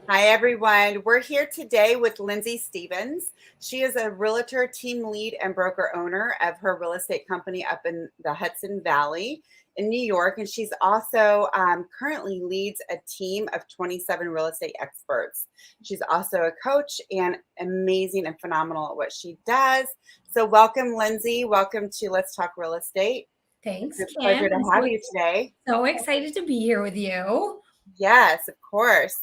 Hi, everyone. We're here today with Lindsay Stevens. She is a realtor, team lead, and broker owner of her real estate company up in the Hudson Valley in New York. And she's also currently leads a team of 27 real estate experts. She's also a coach and amazing and phenomenal at what she does. So, welcome, Lindsay. Welcome to Let's Talk Real Estate. Thanks, It's a Kim. pleasure to have you today. So excited to be here with you. Yes, of course.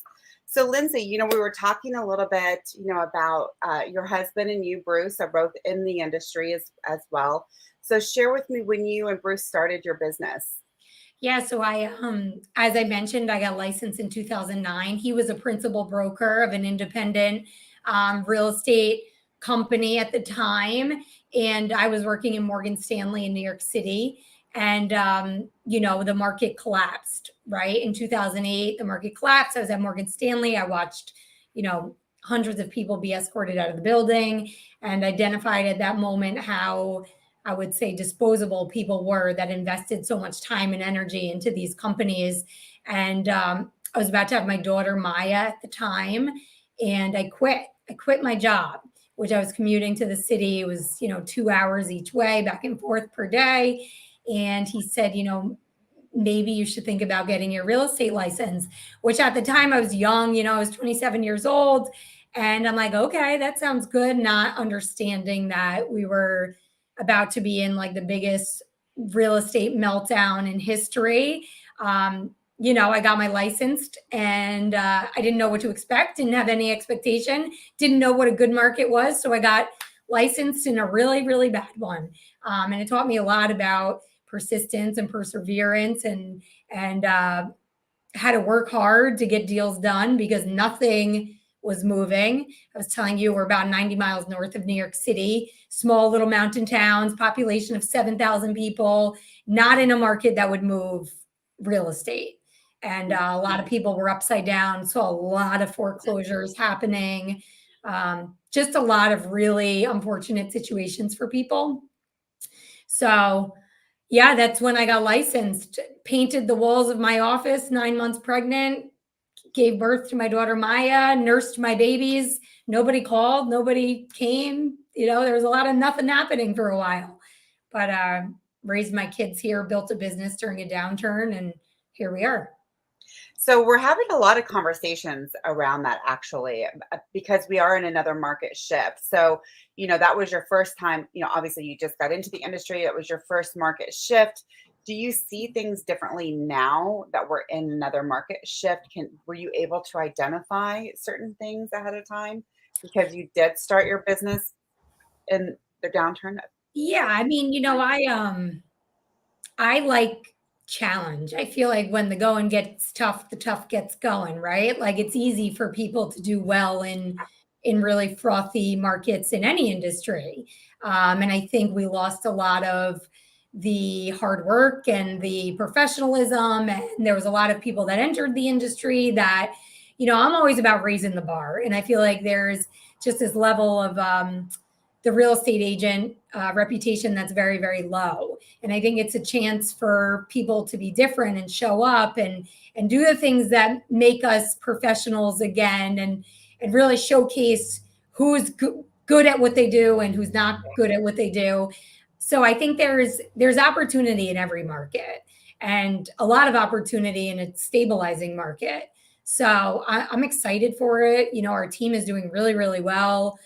So, Lindsay, we were talking a little bit, about your husband and you, Bruce, are both in the industry as well. So, share with me when you and Bruce started your business. Yeah, so as I mentioned, I got licensed in 2009. He was a principal broker of an independent real estate company at the time, and I was working in Morgan Stanley in New York City. And the market collapsed, right? In 2008, the market collapsed. I was at Morgan Stanley. I watched, hundreds of people be escorted out of the building, and identified at that moment how I would say disposable people were that invested so much time and energy into these companies. And I was about to have my daughter Maya at the time, and I quit. I quit my job, which I was commuting to the city. It was 2 hours each way, back and forth per day. And he said, maybe you should think about getting your real estate license, which at the time I was young, I was 27 years old. And I'm like, okay, that sounds good. Not understanding that we were about to be in like the biggest real estate meltdown in history. I got my licensed, and I didn't know what to expect, didn't have any expectation, didn't know what a good market was. So I got licensed in a really, really bad one. And it taught me a lot about persistence and perseverance, and how to work hard to get deals done because nothing was moving. I was telling you, we're about 90 miles north of New York City, small little mountain towns, population of 7,000 people, not in a market that would move real estate. And a lot of people were upside down, saw a lot of foreclosures happening, just a lot of really unfortunate situations for people. So, yeah, that's when I got licensed, painted the walls of my office, 9 months pregnant, gave birth to my daughter Maya, nursed my babies. Nobody called, nobody came. There was a lot of nothing happening for a while, but raised my kids here, built a business during a downturn, and here we are. So, we're having a lot of conversations around that actually, because we are in another market shift. So, that was your first time, obviously you just got into the industry. It was your first market shift. Do you see things differently now that we're in another market shift? Were you able to identify certain things ahead of time because you did start your business in the downturn? Yeah, I mean, I like challenge. I feel like when the going gets tough, the tough gets going, right? Like it's easy for people to do well in really frothy markets in any industry. And I think we lost a lot of the hard work and the professionalism. And there was a lot of people that entered the industry that, I'm always about raising the bar. And I feel like there's just this level of the real estate agent reputation that's very, very low. And I think it's a chance for people to be different and show up and do the things that make us professionals again, and really showcase who's good at what they do and who's not good at what they do. So I think there's opportunity in every market, and a lot of opportunity in a stabilizing market. So I'm excited for it. Our team is doing really, really well.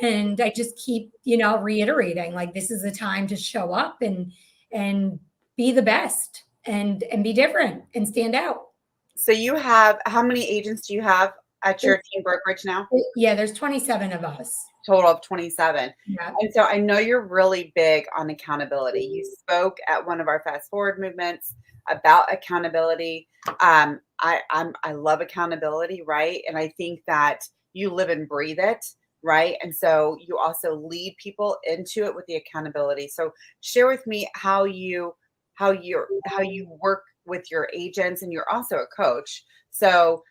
And I just keep, reiterating, like, this is the time to show up and be the best and be different and stand out. So, how many agents do you have at your team brokerage now? Yeah, there's 27 of us. Total of 27. Yeah. And so I know you're really big on accountability. You spoke at one of our fast forward movements about accountability. I love accountability, right? And I think that you live and breathe it, right? And so you also lead people into it with the accountability. So share with me how you work with your agents, and you're also a coach. So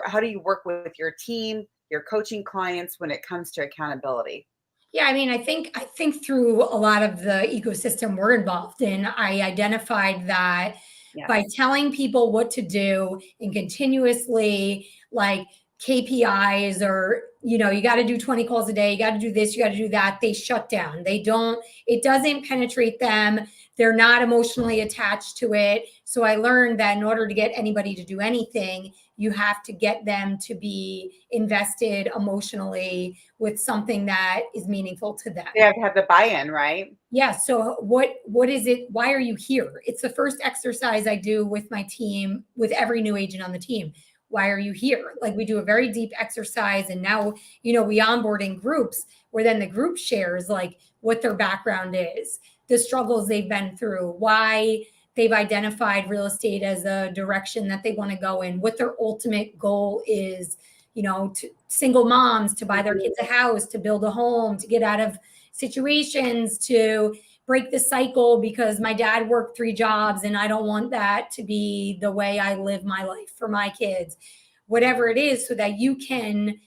how do you work with your team, your coaching clients when it comes to accountability? Yeah, I mean, I think through a lot of the ecosystem we're involved in, I identified that by Yes. telling people what to do and continuously like KPIs or, you got to do 20 calls a day, you got to do this, you got to do that, they shut down. It doesn't penetrate them. They're not emotionally attached to it. So I learned that in order to get anybody to do anything, you have to get them to be invested emotionally with something that is meaningful to them. They have to have the buy-in, right? Yeah. So what is it? Why are you here? It's the first exercise I do with my team, with every new agent on the team. Why are you here? Like, we do a very deep exercise, and now, we onboard in groups where then the group shares like what their background is, the struggles they've been through, why they've identified real estate as a direction that they want to go in, what their ultimate goal is, to single moms, to buy their kids a house, to build a home, to get out of situations, to break the cycle because my dad worked 3 jobs and I don't want that to be the way I live my life for my kids, whatever it is, so that you can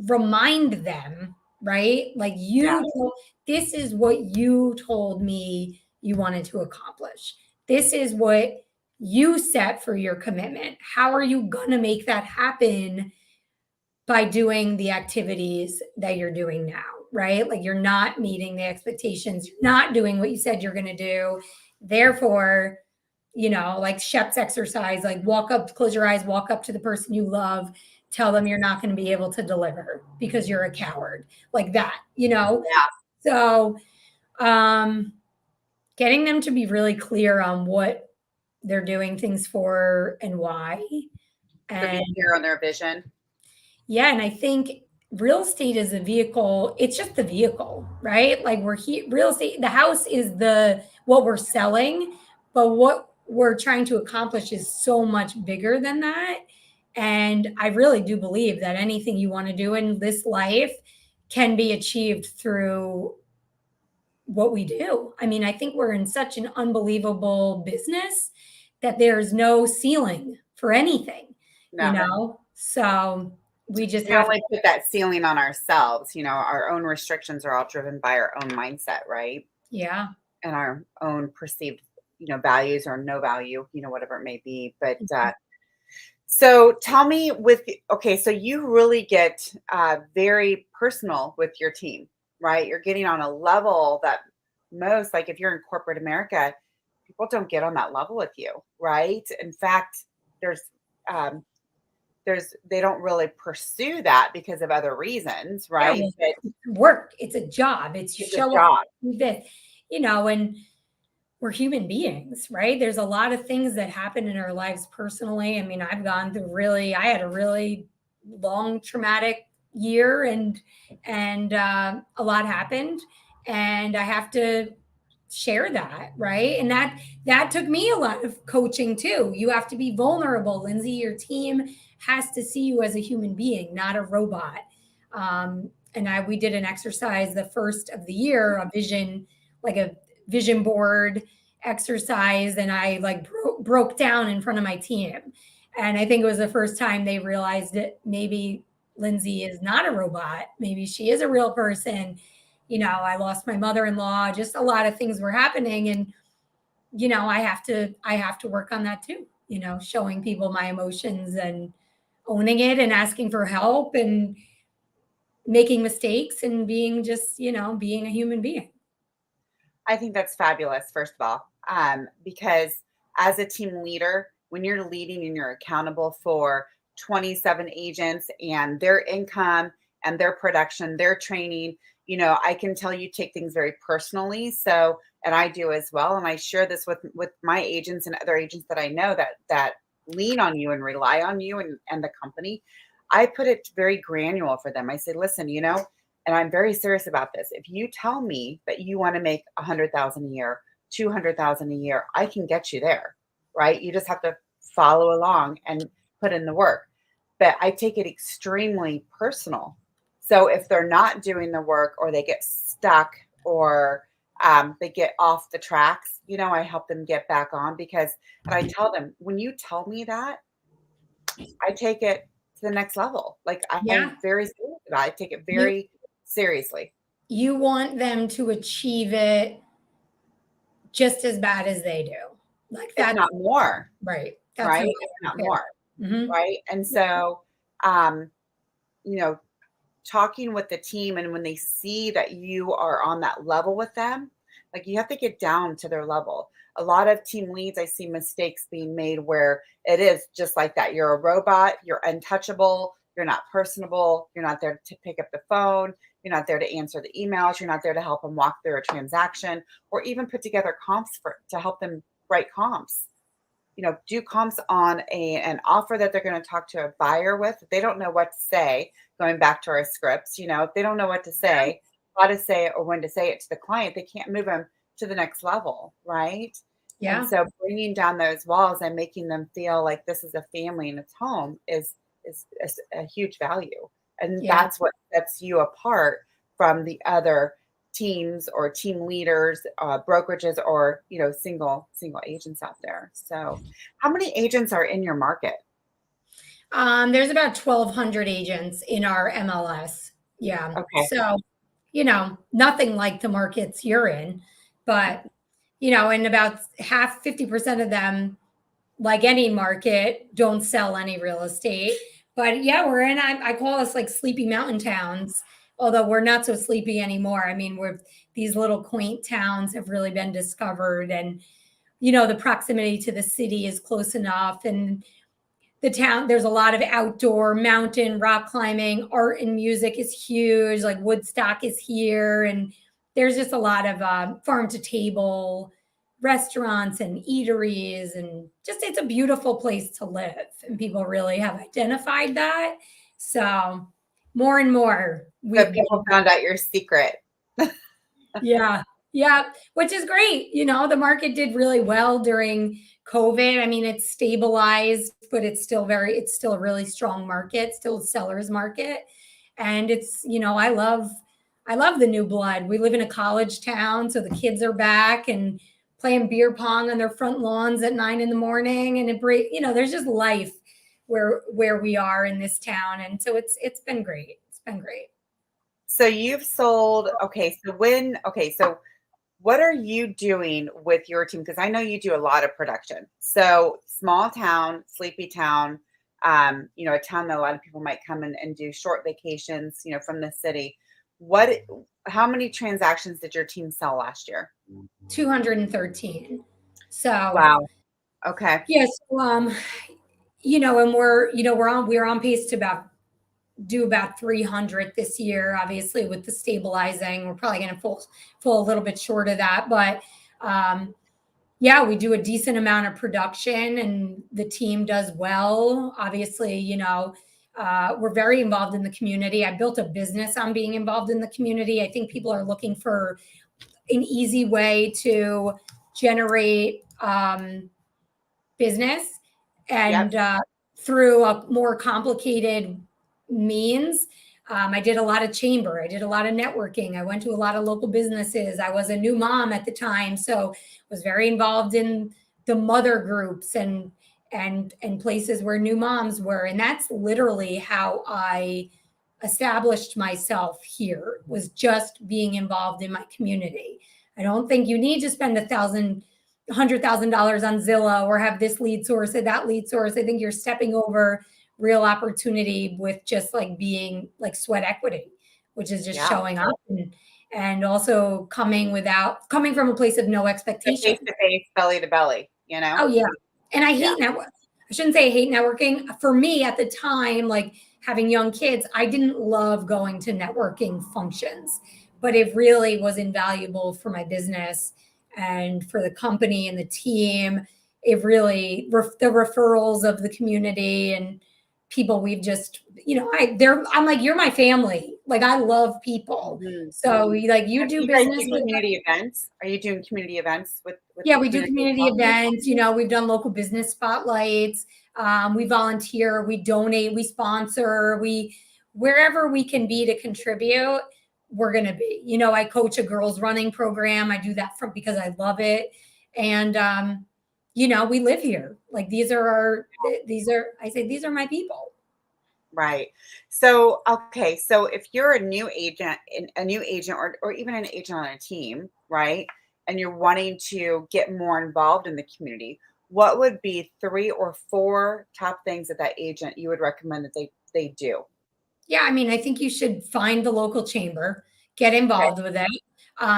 remind them, right? Like, this is what you told me you wanted to accomplish. This is what you set for your commitment. How are you going to make that happen by doing the activities that you're doing now, right? Like, you're not meeting the expectations. You're not doing what you said you're going to do. Therefore, like Shep's exercise, like walk up, close your eyes, walk up to the person you love, tell them you're not going to be able to deliver because you're a coward, like that, Yeah. So, getting them to be really clear on what they're doing things for and why. To be clear on their vision. Yeah. And I think real estate is a vehicle. It's just the vehicle, right? Like, we're here, real estate, the house is what we're selling, but what we're trying to accomplish is so much bigger than that. And I really do believe that anything you want to do in this life can be achieved through what we do. I mean, I think we're in such an unbelievable business that there's no ceiling for anything, So we just have to put that ceiling on ourselves. Our own restrictions are all driven by our own mindset, right? Yeah. And our own perceived, values or no value, whatever it may be. But so tell me so you really get very personal with your team, right? You're getting on a level that most, like if you're in corporate America, people don't get on that level with you, right? In fact, they don't really pursue that because of other reasons, right? Yeah, it's work. It's a job. It's show up, and we're human beings, right? There's a lot of things that happen in our lives personally. I mean, I've gone through I had a really long traumatic year, and a lot happened, and I have to share that, right? And that took me a lot of coaching too. You have to be vulnerable, Lindsay. Your team has to see you as a human being, not a robot. And we did an exercise the first of the year, a vision board exercise, and I broke down in front of my team. And I think it was the first time they realized that maybe Lindsay is not a robot. Maybe she is a real person. I lost my mother-in-law, just a lot of things were happening. And, I have to work on that too, showing people my emotions and owning it and asking for help and making mistakes and being being a human being. I think that's fabulous, first of all, because as a team leader, when you're leading and you're accountable for 27 agents and their income and their production, their training, I can tell you take things very personally. So, and I do as well. And I share this with my agents and other agents that I know that lean on you and rely on you and the company. I put it very granular for them. I say, listen, and I'm very serious about this. If you tell me that you want to make 100,000 a year, 200,000 a year, I can get you there, right? You just have to follow along and put in the work. But I take it extremely personal. So if they're not doing the work or they get stuck or they get off the tracks, I help them get back on and I tell them, when you tell me that, I take it to the next level. Like I'm very serious about it. I take it very seriously. You want them to achieve it just as bad as they do. Like that, if not more. Right. Right. If not more. Mm-hmm. Right. And so um, you know, talking with the team, and when they see that you are on that level with them, like you have to get down to their level. A lot of team leads, I see mistakes being made where it is just like that. You're a robot, you're untouchable, you're not personable, you're not there to pick up the phone, you're not there to answer the emails, you're not there to help them walk through a transaction or even put together comps for to help them write comps. Do comps on an offer that they're going to talk to a buyer with. If they don't know what to say, going back to our scripts, if they don't know what to say, how to say it, or when to say it to the client, they can't move them to the next level, right? And Yeah. so bringing down those walls and making them feel like this is a family and it's home is a huge value. And Yeah. that's what sets you apart from the other teams or team leaders, brokerages, or single agents out there. So, how many agents are in your market? There's about 1,200 agents in our MLS. Yeah. Okay, So, nothing like the markets you're in, but, and about 50% of them, like any market, don't sell any real estate. But yeah, we're in, I call us like sleepy mountain towns, although we're not so sleepy anymore. I mean, these little quaint towns have really been discovered, and, the proximity to the city is close enough. And the town, there's a lot of outdoor mountain rock climbing, art and music is huge, like Woodstock is here, and there's just a lot of farm to table restaurants and eateries, and just it's a beautiful place to live, and people really have identified that. So more and more so we've people been, found out your secret. yeah, yeah, which is great. The market did really well during COVID. I mean, it's stabilized, but it's still a really strong market, still a seller's market. And I love the new blood. We live in a college town, so the kids are back and playing beer pong on their front lawns at 9 in the morning. And there's just life where we are in this town. And so it's been great. It's been great. So you've sold. So what are you doing with your team? Because I know you do a lot of production. So small town, sleepy town, a town that a lot of people might come in and do short vacations, from the city. How many transactions did your team sell last year? 213. So Wow. Okay. yes, and we're on pace to do about 300 this year. Obviously, with the stabilizing, we're probably going to fall a little bit short of that. But yeah, we do a decent amount of production, and the team does well. Obviously, we're very involved in the community. I built a business on being involved in the community. I think people are looking for an easy way to generate business, Yep. and through a more complicated means. I did a lot of chamber. I did a lot of networking. I went to a lot of local businesses. I was a new mom at the time, so was very involved in the mother groups and places where new moms were. And that's literally how I established myself here, was just being involved in my community. I don't think you need to spend $100,000 on Zillow or have this lead source or that lead source. I think you're stepping over real opportunity with just like being like sweat equity, which is just Yeah. showing up and also coming from a place of no The expectation. face to face, belly to belly, Oh yeah. And I Yeah. hate network. I shouldn't say I hate networking. For me at the time, like having young kids, I didn't love going to networking functions, but it really was invaluable for my business and for the company and the team. It really, the referrals of the community and people we've just, I'm like, you're my family. Like I love people. Mhm. So like you So do do you guys business do with. community events? Are you doing community events with Yeah, the we do community as community well? events. We've done local business spotlights. We volunteer, we donate, we sponsor, wherever we can be to contribute, we're going to be. I coach a girls running program. I do that because I love it. And, we live here. Like I say, these are my people. Right. So, okay. So if you're a new agent or even an agent on a team, right? And you're wanting to get more involved in the community, what would be 3 or 4 top things that that agent you would recommend that they do? Yeah, I mean, I think you should find the local chamber, get Okay. involved with it.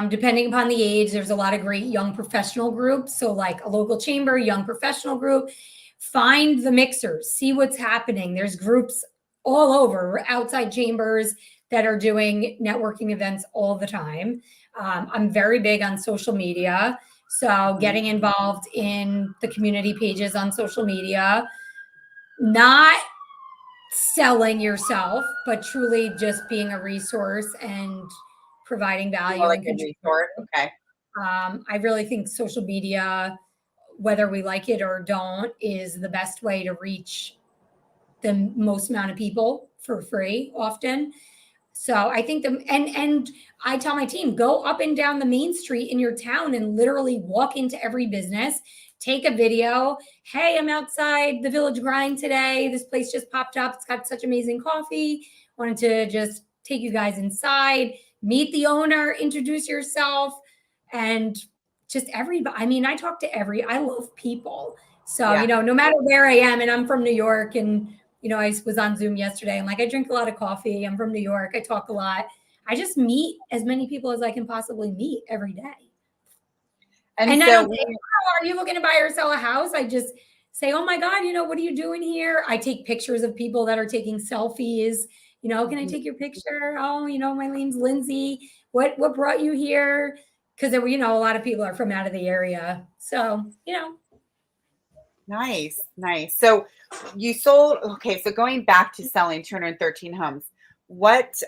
Depending upon the age, there's a lot of great young professional groups. So, like a local chamber, young professional group, find the mixers, see what's happening. There's groups all over outside chambers that are doing networking events all the time. I'm very big on social media. So, Mhm. getting involved in the community pages on social media, not selling yourself, but truly just being a resource and providing More value like and a contributing. resort? Okay. I really think social media, whether we like it or don't, is the best way to reach the most amount of people for free often. So I think and I tell my team, go up and down the main street in your town and literally walk into every business, take a video. Hey, I'm outside the Village Grind today. This place just popped up. It's got such amazing coffee. Wanted to just take you guys inside, meet the owner, introduce yourself, and just everybody. I mean, I talk to I love people. So, Yeah. no matter where I am, and I'm from New York, and I was on Zoom yesterday. I'm like, I drink a lot of coffee. I'm from New York. I talk a lot. I just meet as many people as I can possibly meet every day. And And I so don't say, oh, are you looking to buy or sell a house? I just say, oh my God, what are you doing here? I take pictures of people that are taking selfies. Can I Mhm. take your picture? Oh, my name's Lindsay. What brought you here? Because there were, a lot of people are from out of the area. So. Nice, nice. So you sold, okay, so going back to selling 213 homes, what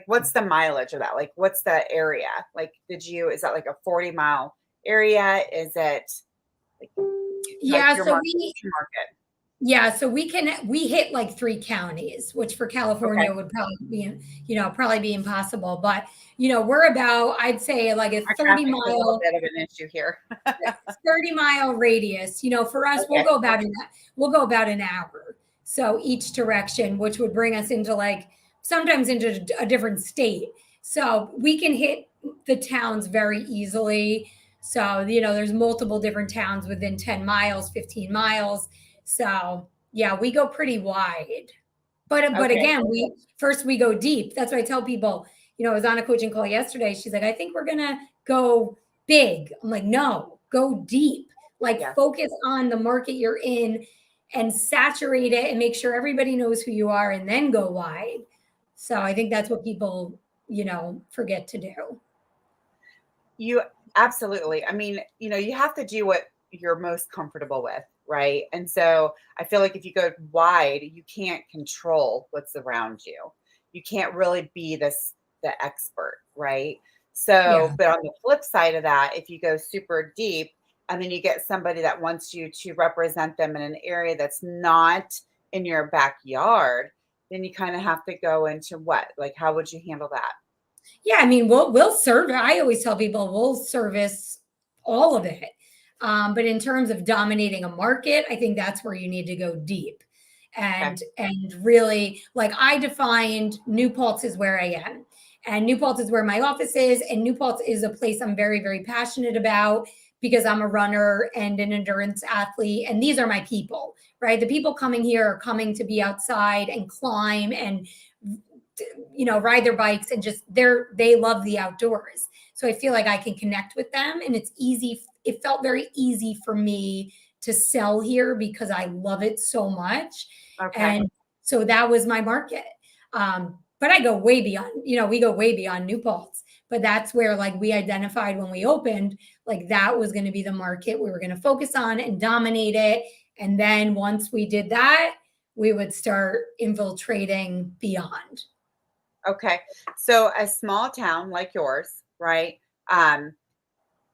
what's the mileage of that? Like what's the area? Like is that like a 40-mile area? Is it like Yeah, your so market? we What's your market? Yeah, so we hit like 3 counties, which for Okay. California would probably be impossible. But, we're about, I'd say like a Our 30 traffic's a little mile bit of an issue here. 30-mile radius. For us, Okay. we'll go about an hour. So each direction, which would bring us into sometimes into a different state. So we can hit the towns very easily. So, there's multiple different towns within 10 miles, 15 miles. So yeah, we go pretty wide. But Okay. again, we go deep. That's what I tell people. I was on a coaching call yesterday. She's like, I think we're gonna go big. I'm like, no, go deep. Like Yeah. focus on the market you're in and saturate it and make sure everybody knows who you are and then go wide. So I think that's what people, forget to do. You absolutely. I mean, you have to do what you're most comfortable with, right? And so I feel like if you go wide, you can't control what's around you. You can't really be the expert, right? Yeah. So, but on the flip side of that, if you go super deep and then you get somebody that wants you to represent them in an area that's not in your backyard, then you kind of have to go into what? Like, how would you handle that? Yeah, I mean, we'll serve. I always tell people we'll service all of it. But in terms of dominating a market, I think that's where you need to go deep. Okay. And really, like I defined New Paltz is where I am. And New Paltz is where my office is. And New Paltz is a place I'm very, very passionate about because I'm a runner and an endurance athlete. And these are my people, right? The people coming here are coming to be outside and climb and ride their bikes and just they love the outdoors. So I feel like I can connect with them and it's easy. It felt very easy for me to sell here because I love it so much. Okay. And so that was my market. But I go way beyond, we go way beyond New Paltz. But that's where like we identified when we opened, like that was going to be the market we were going to focus on and dominate it. And then once we did that, we would start infiltrating beyond. Okay. So a small town like yours, right? Um,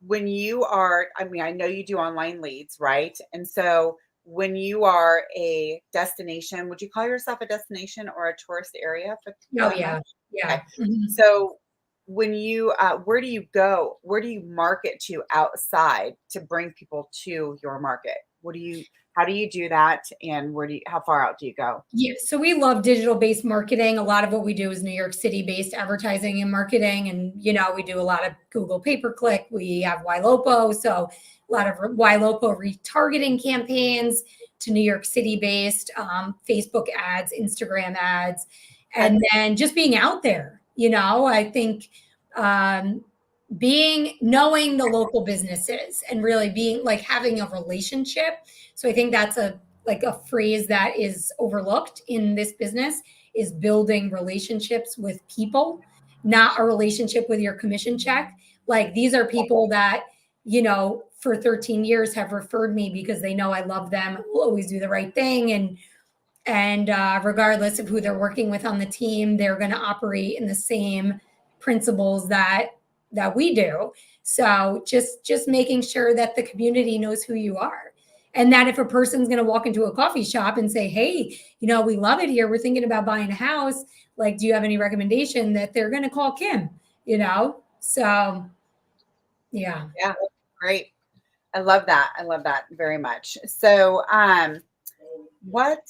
when you are, I mean, I know you do online leads, right? And so when you are a destination, would you call yourself a destination or a tourist area for Oh, that yeah. much? Okay. Yeah. Mhm. So when you, where do you go? Where do you market to outside to bring people to your market? how do you do that? And how far out do you go? Yeah, so we love digital based marketing. A lot of what we do is New York City based advertising and marketing. And, we do a lot of Google pay per click. We have YLOPO. So a lot of YLOPO retargeting campaigns to New York City based, Facebook ads, Instagram ads, and then just being out there. I think knowing the local businesses and really being like having a relationship. So I think that's a phrase that is overlooked in this business is building relationships with people, not a relationship with your commission check. Like these are people that, for 13 years have referred me because they know I love them, will always do the right thing. And regardless of who they're working with on the team, they're going to operate in the same principles that we do. So just making sure that the community knows who you are. And that if a person's going to walk into a coffee shop and say, hey, we love it here, we're thinking about buying a house, like, do you have any recommendation, that they're going to call Kim, So, yeah. Yeah, great. I love that. I love that very much. So, what,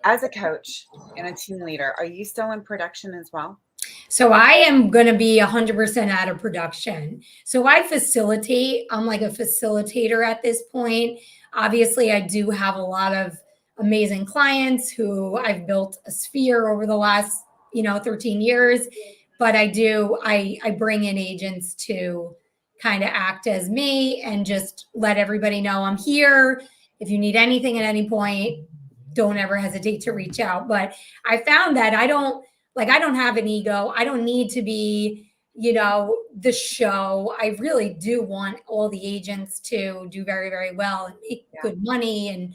as a coach and a team leader, are you still in production as well? So I am going to be 100% out of production. So I facilitate. I'm like a facilitator at this point. Obviously, I do have a lot of amazing clients who I've built a sphere over the last, 13 years. But I bring in agents to kind of act as me and just let everybody know I'm here. If you need anything at any point, don't ever hesitate to reach out. But I found that I don't have an ego. I don't need to be, the show. I really do want all the agents to do very, very well and make good money. And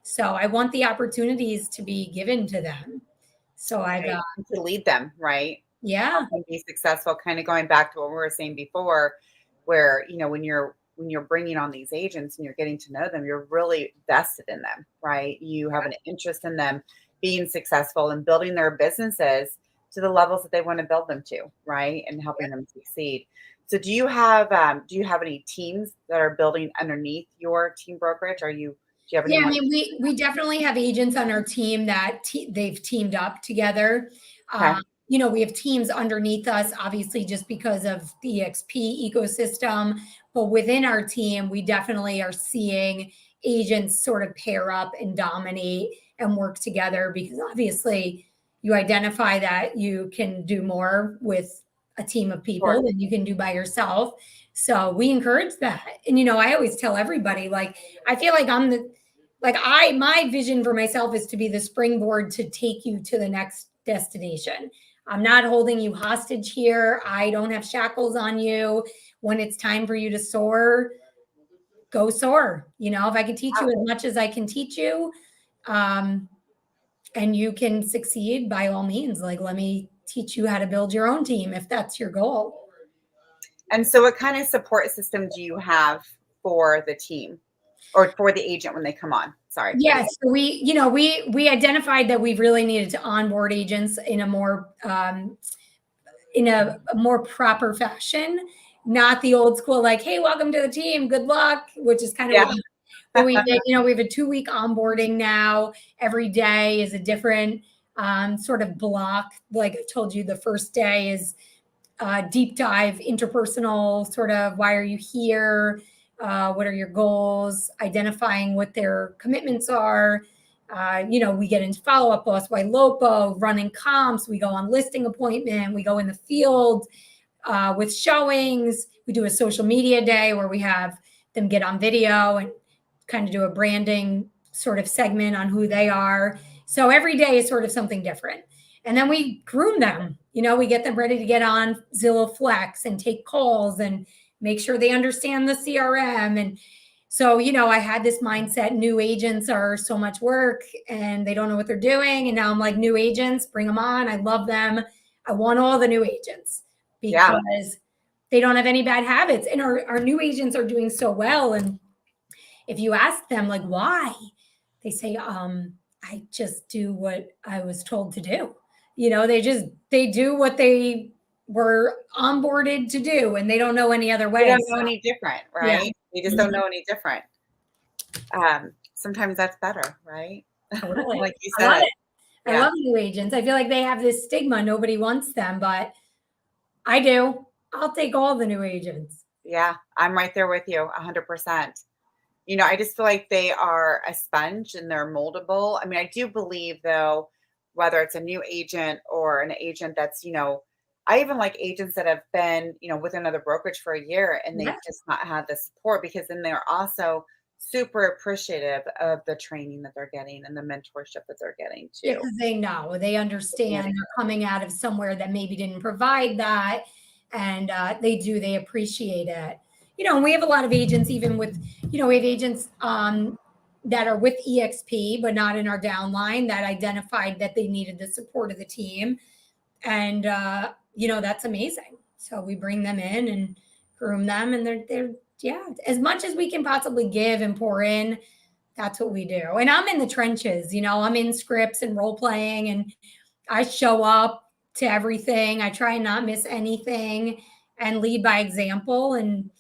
so I want the opportunities to be given to them. So I've to lead them, right? Yeah. And be successful, kind of going back to what we were saying before, where, when you're bringing on these agents and you're getting to know them, you're really vested in them, right? You have an interest in them being successful and building their businesses to the levels that they want to build them to, right? And helping them succeed. So do you have any teams that are building underneath your team brokerage? Do you have any? Yeah, I mean, we definitely have agents on our team that they've teamed up together. Okay. We have teams underneath us, obviously, just because of the EXP ecosystem. But within our team, we definitely are seeing agents sort of pair up and dominate and work together because obviously you identify that you can do more with a team of people than you can do by yourself. So we encourage that. And, I always tell everybody, like, I feel like my vision for myself is to be the springboard to take you to the next destination. I'm not holding you hostage here. I don't have shackles on you. When it's time for you to soar, go soar. If I can teach you as much as I can teach you, and you can succeed, by all means, like, let me teach you how to build your own team if that's your goal. And so what kind of support system do you have for the team or for the agent when they come on? Sorry. Yes. So we identified that we really needed to onboard agents in a more proper fashion, not the old school, like, hey, welcome to the team, good luck, which is kind of what we did. We have a 2-week onboarding now. Every day is a different sort of block. Like I told you, the first day is deep dive, interpersonal, sort of, why are you here? What are your goals? Identifying what their commitments are. We get into follow-up boss, YLOPO, running comps. We go on listing appointment. We go in the field with showings. We do a social media day where we have them get on video and kind of do a branding sort of segment on who they are. So every day is sort of something different. And then we groom them. We get them ready to get on Zillow Flex and take calls and make sure they understand the CRM. And so, I had this mindset, new agents are so much work and they don't know what they're doing. And now I'm like, new agents, bring them on. I love them. I want all the new agents because they don't have any bad habits. And our new agents are doing so well. And if you ask them, like, why? They say, I just do what I was told to do. They do what they were onboarded to do, and they don't know any other way. They don't know any different, right? Yeah. They just don't know any different. sometimes that's better, right? Totally. Like you I love said. it. I Yeah. love new agents. I feel like they have this stigma. Nobody wants them, but I do. I'll take all the new agents. Yeah. I'm right there with you 100%. I just feel like they are a sponge and they're moldable. I mean, I do believe though, whether it's a new agent or an agent that's, I even like agents that have been, with another brokerage for a year and Yeah. they've just not had the support because then they're also super appreciative of the training that they're getting and the mentorship that they're getting Yeah, too. because they know, they understand they're coming out of somewhere that maybe didn't provide that, and, they appreciate it. And we have a lot of agents even with we have agents, that are with EXP, but not in our downline that identified that they needed the support of the team, and, that's amazing. So we bring them in and groom them, and they're yeah, as much as we can possibly give and pour in, that's what we do. And I'm in the trenches, I'm in scripts and role playing, and I show up to everything. I try and not miss anything and lead by example. And,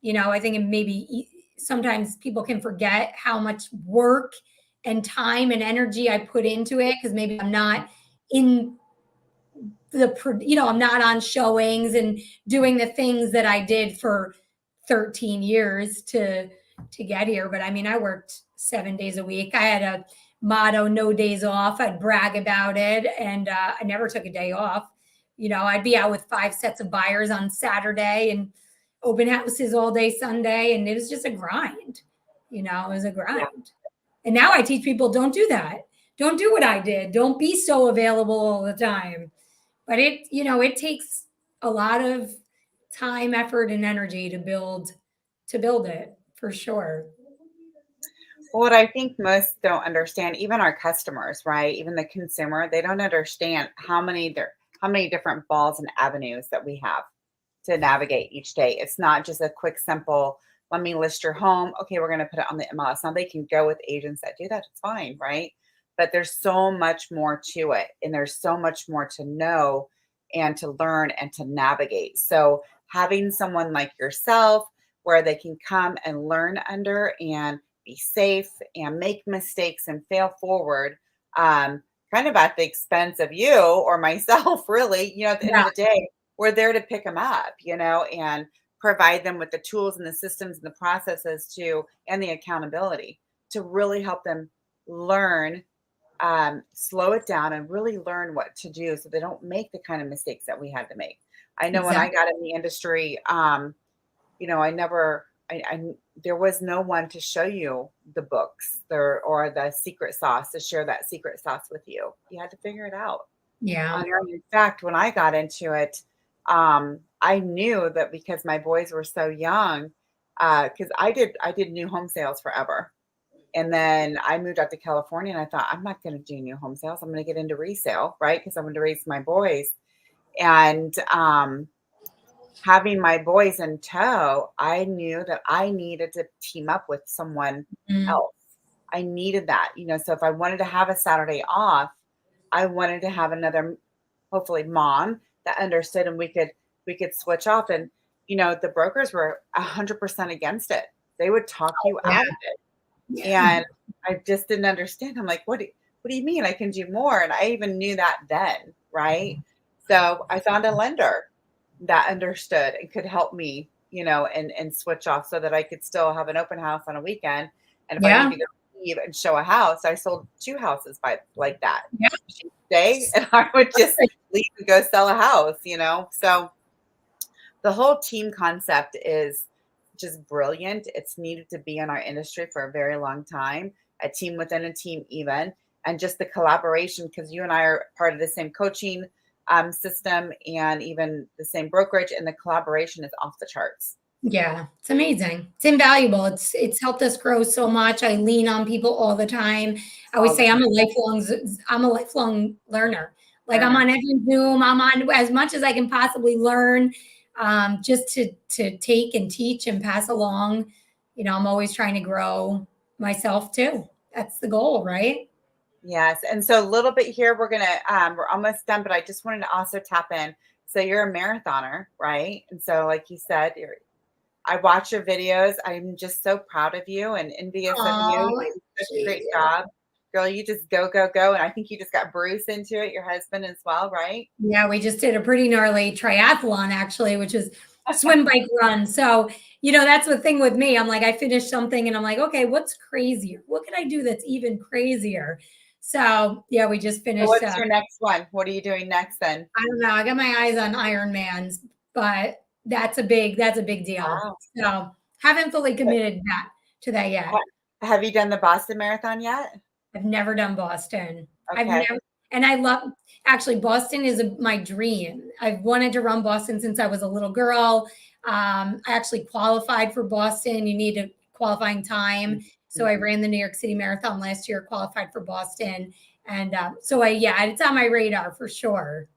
I think it maybe sometimes people can forget how much work and time and energy I put into it because maybe I'm not in I'm not on showings and doing the things that I did for 13 years to get here. But I mean, I worked 7 days a week. I had a motto, no days off. I'd brag about it. And I never took a day off. I'd be out with 5 sets of buyers on Saturday and open houses all day Sunday. And it was just a grind. It was a Yeah. grind. And now I teach people don't do that. Don't do what I did. Don't be so available all the time. But it takes a lot of time, effort, and energy to build it for sure. What I think most don't understand, even our customers, right? Even the consumer, they don't understand how many different balls and avenues that we have to navigate each day. It's not just a quick, simple, let me list your home. Okay, we're going to put it on the MLS. Now they can go with agents that do that. It's fine, right? But there's so much more to it, and there's so much more to know and to learn and to navigate. So having someone like yourself where they can come and learn under and be safe and make mistakes and fail forward, kind of at the expense of you or myself, really, at the end of Yeah, the day, we're there to pick them up, and provide them with the tools and the systems and the processes and the accountability to really help them learn, slow it down and really learn what to do so they don't make the kind of mistakes that we had to make. I know when I exactly. got in the industry, I never, there was no one to show you the books there or the secret sauce to share that secret sauce with you. You had to figure it out Yeah. on your own. In fact, when I got into it, I knew that because my boys were so young, because I did new home sales forever. And then I moved out to California and I thought, I'm not going to do new home sales. I'm going to get into resale, right? Because I'm going to raise my boys. And having my boys in tow, I knew that I needed to team up with someone Mhm. else. I needed that, so if I wanted to have a Saturday off, I wanted to have another, hopefully mom that understood and we could switch off. And the brokers were 100% against it. They would talk you out Yeah. of it. And I just didn't understand. I'm like, what do you mean I can do more? And I even knew that then, right? So I found a lender that understood and could help me, and switch off so that I could still have an open house on a weekend. And if I need Yeah. to go leave and show a house, I sold 2 houses by like that. Yeah. She'd stay and I would just leave and go sell a house. So the whole team concept is just brilliant. It's needed to be in our industry for a very long time, a team within a team, even, and just the collaboration because you and I are part of the same coaching system and even the same brokerage, and the collaboration is off the charts. Yeah, it's amazing. It's invaluable. It's helped us grow so much. I lean on people all the time. I always All the say time. I'm a lifelong learner. Like I'm Learner. on every Zoom. I'm on as much as I can possibly learn, just to take and teach and pass along. I'm always trying to grow myself too. That's the goal, right? Yes. And so a little bit here, we're almost done, but I just wanted to also tap in. So you're a marathoner, right? And so, like you said, I watch your videos. I'm just so proud of you and envious of you. Oh, You do such a great gee. job. Girl, you just go, go, go. And I think you just got Bruce into it, your husband as well, right? Yeah, we just did a pretty gnarly triathlon actually, which is swim, bike, run. So, that's the thing with me. I'm like, I finished something and I'm like, okay, what's crazier? What can I do that's even crazier? So, yeah, we just So finished. what's your next one? What are you doing next then? I don't know. I got my eyes on Ironmans, but that's a big deal. Wow. So, haven't fully committed that to that yet. Have you done the Boston Marathon yet? I've never done Boston. I've Okay. never, and I love, actually, Boston is my dream. I've wanted to run Boston since I was a little girl. I actually qualified for Boston. You need a qualifying time. So I Mhm. ran the New York City Marathon last year, qualified for Boston. And so yeah, it's on my radar for sure.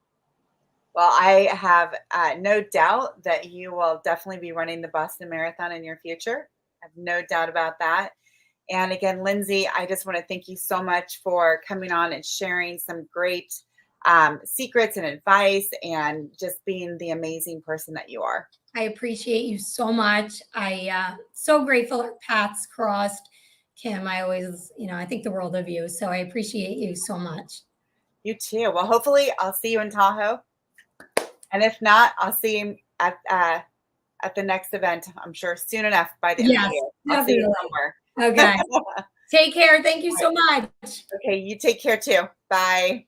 Well, I have no doubt that you will definitely be running the Boston Marathon in your future. I have no doubt about that. And again, Lindsay, I just want to thank you so much for coming on and sharing some great secrets and advice and just being the amazing person that you are. I appreciate you so much. So grateful our paths crossed. Kim, I always, I think the world of you. So I appreciate you so much. You too. Well, hopefully I'll see you in Tahoe. And if not, I'll see you at the next event. I'm sure soon enough by the end of the Yes, year. I'll see you definitely. somewhere. Okay. Take care. Thank you so much. Okay, you take care too. Bye.